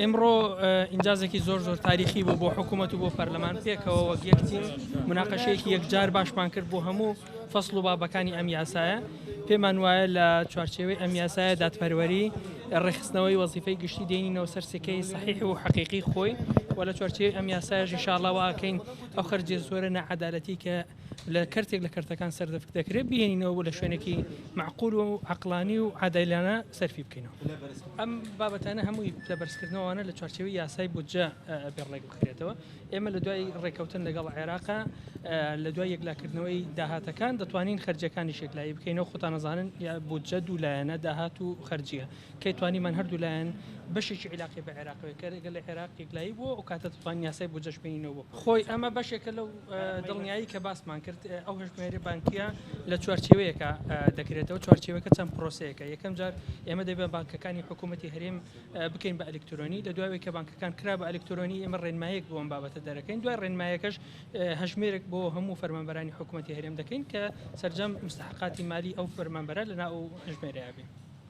ئێمڕۆ ئینجازێکی زۆر تاریخی بوو بۆ حکوومەت و بۆ پەرلەمان پێکەوە وەک یەکتیم مناقەشەیەکی یەکجار باشمان کرد بۆ هەموو فەسڵ و بابەکانی ئەم یاسایە پێمان وایە لە چوارچێوەی ئەم یاسایە دادپەروەری ڕێخستنەوەی وەزیفەی گشتی دێنینەوە سەر سێکەی صحیح و حەقیقی خۆی و لە چوارچێوەی ئەم یاسایەش ئینشاءڵڵا واکەین ئەو خەرجیە زۆرە نەعەدالەتی کە لە کەرتێک لە کەرتەکان سەردەفک دەکرێت بهێنینەوە بۆ لە شوێنێکی معقول و عەقلانی و عادەلانە سەرفی بکەینەوە. ئەم بابەتانە هەمووی لە بەرزکردنەوەوانە لە چوارچێوەی یاسای بودجە بێڕێک بخرێتەوە. ئێمە لە دوای ڕێکەوتن لەگەڵ عێراقا لە دوای یەکلاکردنەوەی داهاتەکان دەتوانین خەرجەکانی شێکلایی بکەینەوە. خۆتان نەزانن بودجە دوو لایەنە داهات و خەرجیە کەی توانیمان هەردوو لایەن بەشێکی عیلاقی بە عێراقەوە کە لەگەڵ عێراق یەکلایی بووە و کاتە دەتوانین یاسای بودجەش بینینەوە. خۆی ئەمە بەشێکە لەو دڵنیایی کە باسمان کرد ئەو هەژمێری بانکیە لە چوارچێوەیەکە دەکرێتەوە. چوارچێوەکە چەند پرۆسەیەکە. یەکەم جار ئێمە دەبێت بانکەکانی حکوومەتی هەرێم بکەین بە ئەلکترۆنی لە دوای کە بانکەکان کرا بە ئەلکترۆنی ئێمە ڕێنمایەک بۆ ئەم بابەتە دەرەکەین. دوای ڕێنمایەکەش هەژمێرێک بۆ هەموو فەرمانبەرانی حکوومەتی هەرێم دەکەین کە سەرجەم مستحقاتی مالی ئەو فەرمانبەرە لەناو هەژمێرەیە بێ.